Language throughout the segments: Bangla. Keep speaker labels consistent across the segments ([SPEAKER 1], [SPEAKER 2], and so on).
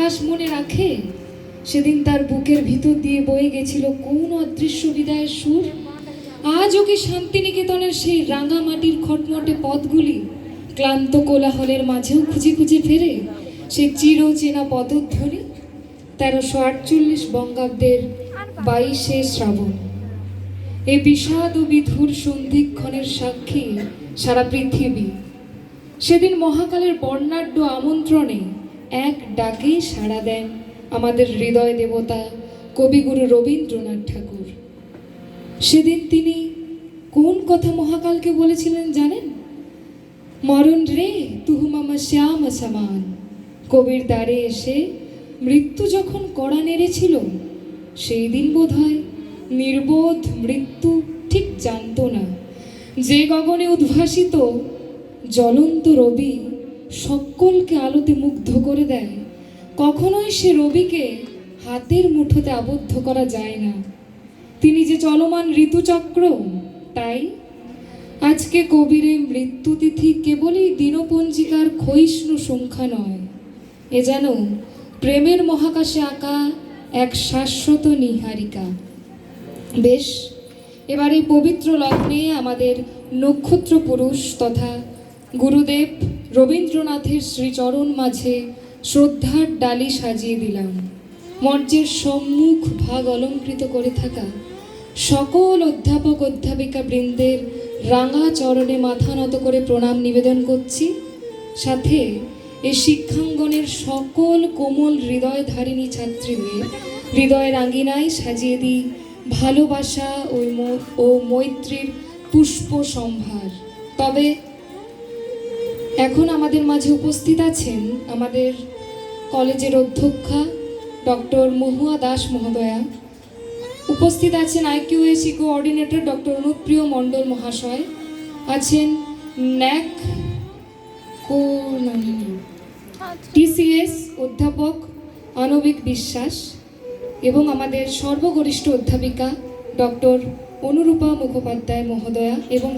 [SPEAKER 1] ইতিহাস মনে রাখে সেদিন তার বুকের ভিতর দিয়ে বয়ে গেছিল কোন অদৃশ্য বিদায়ের সুর? আজও কি শান্তিনিকেতনের সেই রাঙা মাটির খটমটে পথগুলি ক্লান্ত কোলাহলের মাঝেও খুঁজে খুঁজে ফেরে সেই চিরচেনা পদধ্বনি? 1348 বঙ্গাব্দের 22শে শ্রাবণ, এই বিষাদ ও বিধুর সন্ধিক্ষণের সাক্ষী সারা পৃথিবী। সেদিন মহাকালের বর্ণাঢ্য আমন্ত্রণে এক ডাকে সাড়া দেন আমাদের হৃদয় দেবতা কবিগুরু রবীন্দ্রনাথ ঠাকুর। সেদিন তিনি কোন কথা মহাকালকে বলেছিলেন জানেন? মরণ রে তুহু মামা শ্যাম সমান। কবির দ্বারে এসে মৃত্যু যখন কড়া নেড়েছিল, সেই দিন বোধহয় নির্বোধ মৃত্যু ঠিক জানত না যে গগনে উদ্ভাসিত জ্বলন্ত রবি সকলকে আলোতে মুগ্ধ করে দেয়, কখনোই সে রবিকে হাতের মুঠোতে আবদ্ধ করা যায় না। তিনি যে চলমান ঋতুচক্র। তাই আজকে কবির মৃত্যুতিথি কেবলই দিনপঞ্জিকার ক্ষয়িষ্ণু সংখ্যা নয়, এ যেন প্রেমের মহাকাশে আঁকা এক শাশ্বত নীহারিকা। বেশ, এবার এই পবিত্র লগ্নে আমাদের নক্ষত্র পুরুষ তথা গুরুদেব রবীন্দ্রনাথের শ্রীচরণ মাঝে শ্রদ্ধার ডালি সাজিয়ে দিলাম। মঞ্চের সম্মুখ ভাগ অলঙ্কৃত করে থাকা সকল অধ্যাপক অধ্যাপিকা বৃন্দের রাঙা চরণে মাথা নত করে প্রণাম নিবেদন করছি। সাথে এই শিক্ষাঙ্গনের সকল কোমল হৃদয়ধারিণী ছাত্রীদের হৃদয়ের আঙ্গিনায় সাজিয়ে দিই ভালোবাসা ও মৈত্রীর পুষ্প সম্ভার। তবে এখন আমাদের মাঝে উপস্থিত আছেন আমাদের কলেজের অধ্যক্ষা ডক্টর মহুয়া দাস মহোদয়া, উপস্থিত আছেন IQAC কোঅর্ডিনেটর ডক্টর অনুপ্রিয় মণ্ডল মহাশয়, আছেন ন্যাক TCS অধ্যাপক আণবিক বিশ্বাস এবং আমাদের সর্বগরিষ্ঠ অধ্যাপিকা ডক্টর অনুরূপা মুখোপাধ্যায় মহোদয়া এবং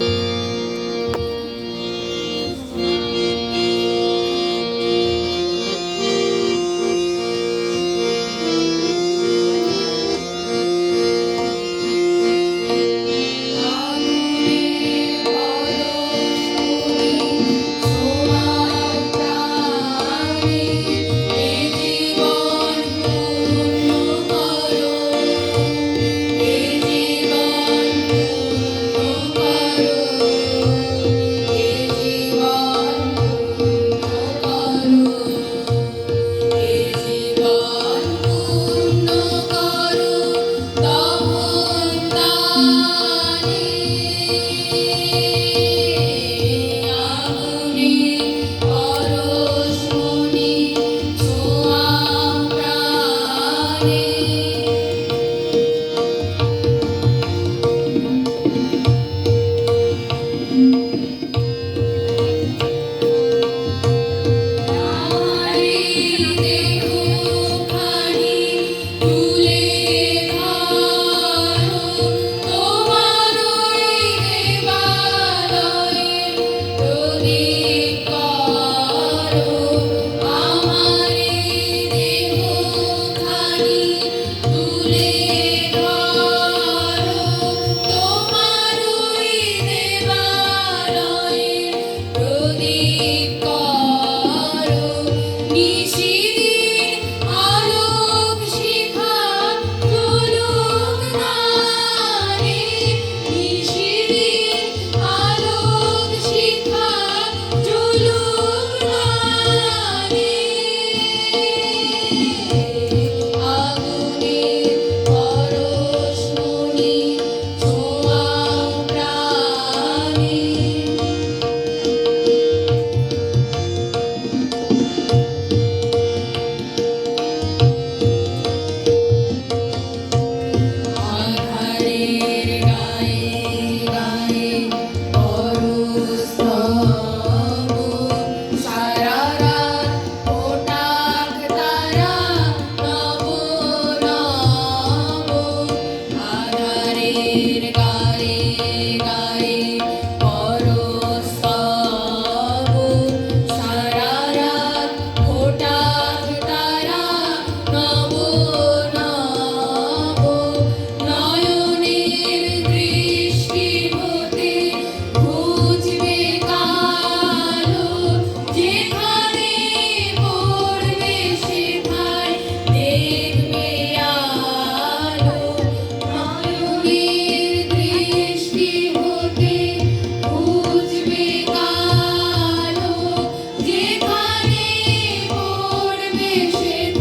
[SPEAKER 1] সে